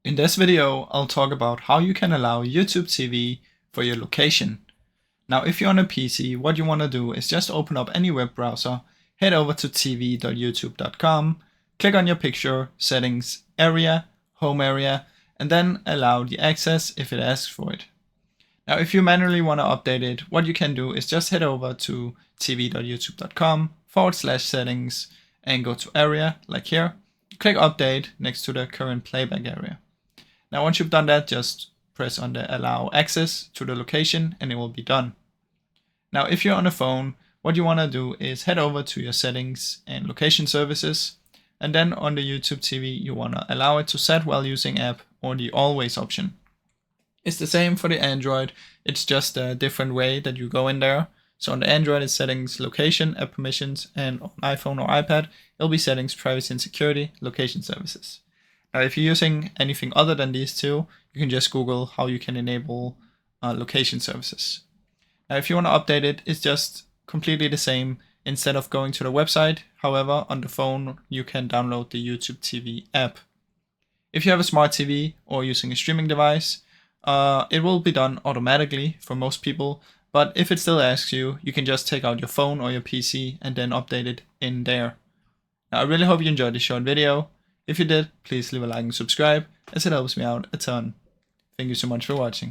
In this video, I'll talk about how you can allow YouTube TV for your location. Now, if you're on a PC, what you want to do is just open up any web browser, head over to tv.youtube.com, click on your picture, settings, area, home area, and then allow the access if it asks for it. Now, if you manually want to update it, what you can do is just head over to tv.youtube.com/settings and go to area, like here. Click update next to the current playback area. Now, once you've done that, just press on the allow access to the location and it will be done. Now, if you're on a phone, what you want to do is head over to your settings and location services. And then on the YouTube TV, you want to allow it to set while using app or the always option. It's the same for the Android. It's just a different way that you go in there. So on the Android, it's settings, location, app permissions, and on iPhone or iPad, it'll be settings, privacy and security, location services. Now, if you're using anything other than these two, you can just Google how you can enable location services. Now, if you want to update it, it's just completely the same. Instead of going to the website, however, on the phone, you can download the YouTube TV app. If you have a smart TV or using a streaming device, it will be done automatically for most people. But if it still asks you, you can just take out your phone or your PC and then update it in there. Now, I really hope you enjoyed this short video. If you did, please leave a like and subscribe, as it helps me out a ton. Thank you so much for watching.